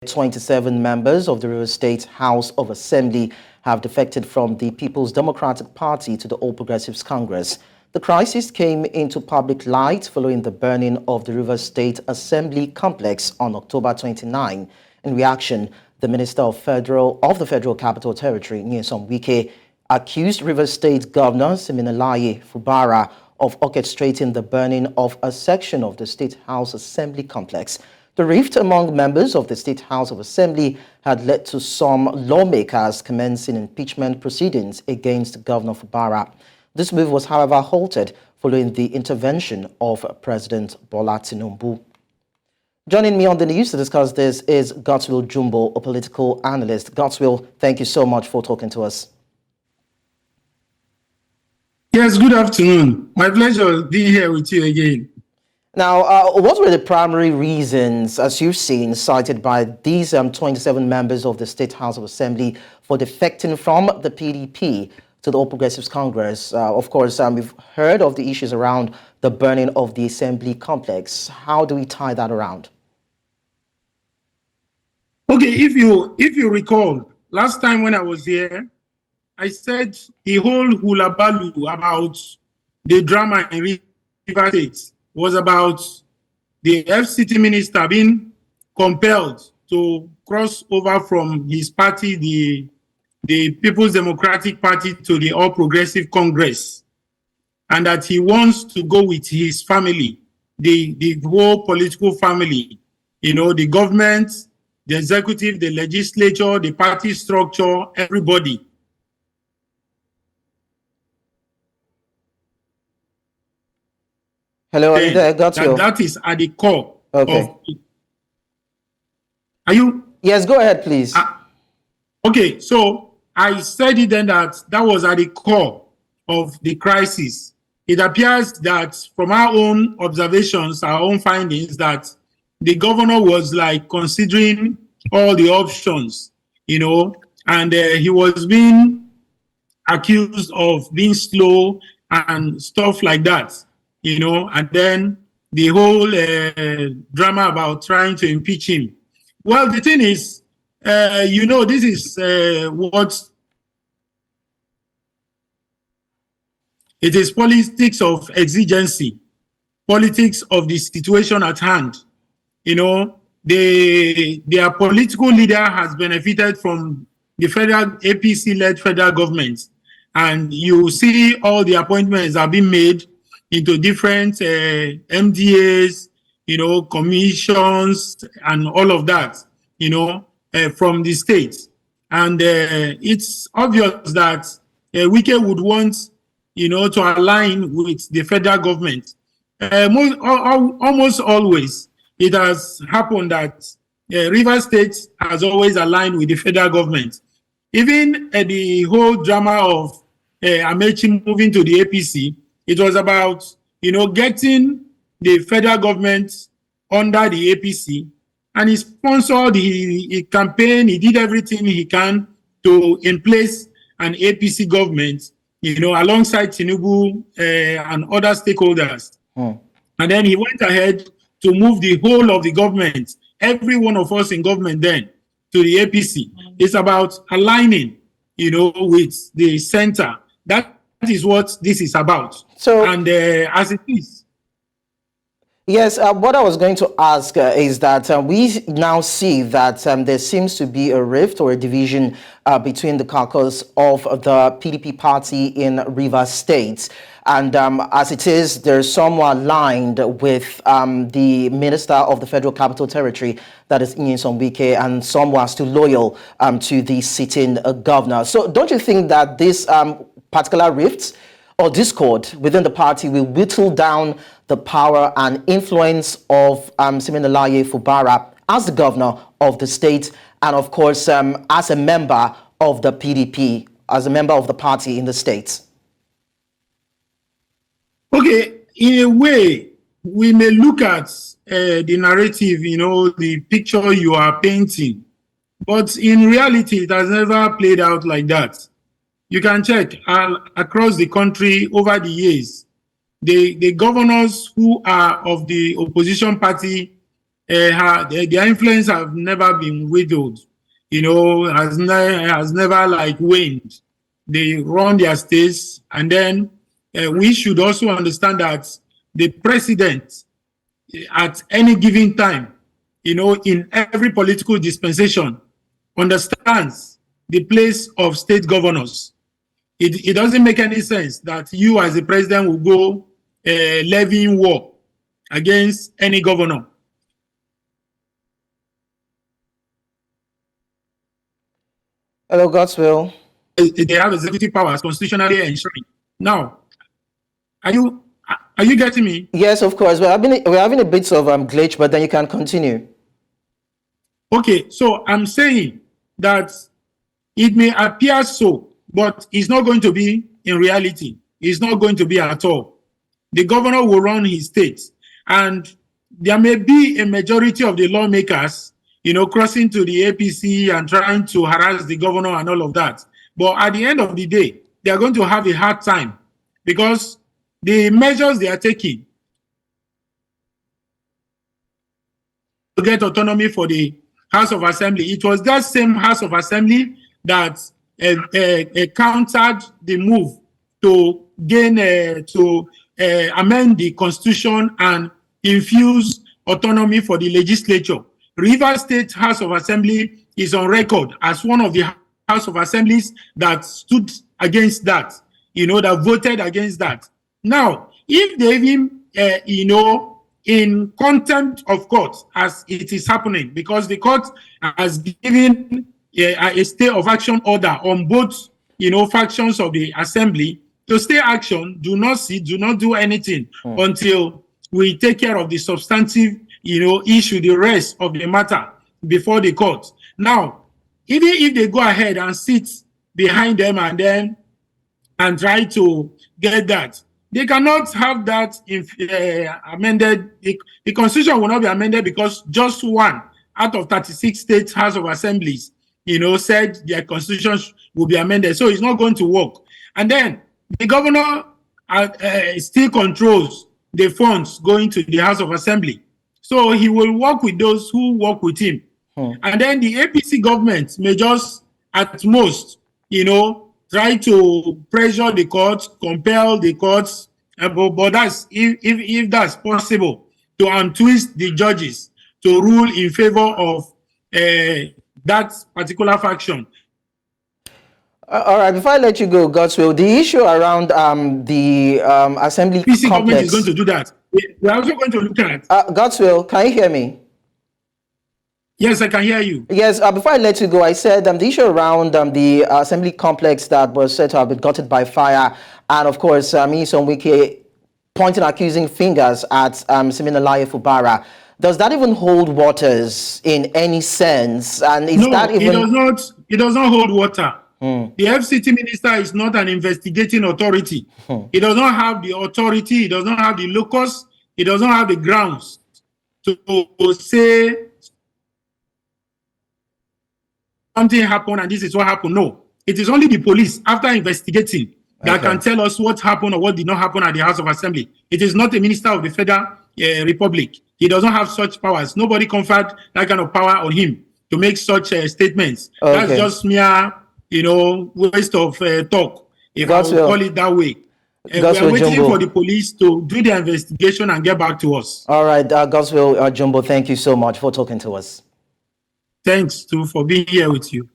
27 members of the Rivers State House of Assembly have defected from the People's Democratic Party to the All Progressives Congress. The crisis came into public light following the burning of the Rivers State Assembly complex on October 29. In reaction, the Minister of the Federal Capital Territory, Nyesom Wike, accused Rivers State Governor Siminalayi Fubara of orchestrating the burning of a section of the State House Assembly complex. The rift among members of the State House of Assembly had led to some lawmakers commencing impeachment proceedings against Governor Fubara. This move was, however, halted following the intervention of President Bola Tinubu. Joining me on the news to discuss this is Godswill Jumbo, a political analyst. Godswill, thank you so much for talking to us. Yes, good afternoon. My pleasure being here with you again. Now, what were the primary reasons, as you've seen, cited by these 27 members of the State House of Assembly for defecting from the PDP to the All Progressives Congress? Of course, we've heard of the issues around the burning of the Assembly complex. How do we tie that around? Okay, if you recall, last time when I was here, I said the whole hula baloo about the drama in River State was about the FCT minister being compelled to cross over from his party, the People's Democratic Party, to the All Progressive Congress, and that he wants to go with his family, the whole political family, you know, the government, the executive, the legislature, the party structure, everybody. Hello, are you there, Godswill? That is at the core. Okay. Of, are you? Yes, go ahead, please. Okay, so I said it then that was at the core of the crisis. It appears that from our own observations, our own findings, that the governor was like considering all the options, you know, and he was being accused of being slow and stuff like that, you know, and then the whole drama about trying to impeach him. Well, the thing is, you know, this is what it is: politics of exigency, politics of the situation at hand. You know, their political leader has benefited from the federal APC-led federal government, and you see all the appointments are being made into different MDAs, you know, commissions, and all of that, you know, from the states. And it's obvious that Wike would want, you know, to align with the federal government. Almost always, it has happened that Rivers State has always aligned with the federal government. Even the whole drama of Amechi moving to the APC, it was about, you know, getting the federal government under the APC, and he sponsored, he campaigned, he did everything he can to in place an APC government, you know, alongside Tinubu and other stakeholders. And then he went ahead to move the whole of the government, every one of us in government then, to the APC. It's about aligning, you know, with the center. That is what this is about. So, and as it is. Yes, what I was going to ask is that we now see that there seems to be a rift or a division between the caucus of the PDP party in Rivers State. And as it is, there's some aligned with the Minister of the Federal Capital Territory, that is Nyesom Wike, and some are still loyal to the sitting governor. So don't you think that this particular rift or discord within the party will whittle down the power and influence of Siminalayi Fubara as the governor of the state, and of course as a member of the PDP, as a member of the party in the state? Okay, in a way, we may look at the narrative, you know, the picture you are painting, but in reality, it has never played out like that. You can check across the country over the years, the governors who are of the opposition party their influence have never been widowed, has never like waned. They run their states, and then we should also understand that the president at any given time, in every political dispensation, understands the place of state governors. It doesn't make any sense that you as a president will go levying war against any governor. Hello, Godswill. They have executive powers constitutionally enshrined. Now, are you getting me? Yes, of course. We're having a bit of glitch, but then you can continue. Okay, so I'm saying that it may appear so, but it's not going to be in reality. It's not going to be at all. The governor will run his state, and there may be a majority of the lawmakers, crossing to the APC and trying to harass the governor and all of that. But at the end of the day, they are going to have a hard time because the measures they are taking to get autonomy for the House of Assembly, it was that same House of Assembly that countered the move to amend the Constitution and infuse autonomy for the legislature. Rivers State House of Assembly is on record as one of the House of Assemblies that stood against that, that voted against that. Now, if they even, in contempt of court, as it is happening, because the court has given a stay of action order on both, factions of the assembly to stay action, do not do anything until we take care of the substantive, issue, the rest of the matter before the court. Now, even if they go ahead and sit behind them and try to get that, they cannot have that amended. The Constitution will not be amended because just one out of 36 states House of Assemblies, said their constitutions will be amended. So it's not going to work. And then the governor still controls the funds going to the House of Assembly. So he will work with those who work with him. And then the APC government may just, at most, try to pressure the courts, compel the courts, but that's if that's possible, to untwist the judges to rule in favor of that particular faction. All right, before I let you go, Godswill, the issue around the assembly APC complex. Government is going to do that. We're also going to look at. Godswill, can you hear me? Yes, I can hear you. Yes, before I let you go, I said the issue around the assembly complex that was said to have been gutted by fire, and of course, Nyesom Wike pointing accusing fingers at Siminalayi Fubara. Does that even hold waters in any sense? And is that even... it does not hold water. The FCT minister is not an investigating authority. He does not have the authority, he does not have the locus, he does not have the grounds to say something happened and this is what happened. No, it is only the police, after investigating, that can tell us what happened or what did not happen at the House of Assembly. It is not a minister of the Federal Republic. He does not have such powers. Nobody conferred that kind of power on him to make such statements. That's just mere, waste of talk, if I will call it that way. We are waiting for the police to do the investigation and get back to us. All right, Godswill Jumbo, thank you so much for talking to us. Thanks for being here with you.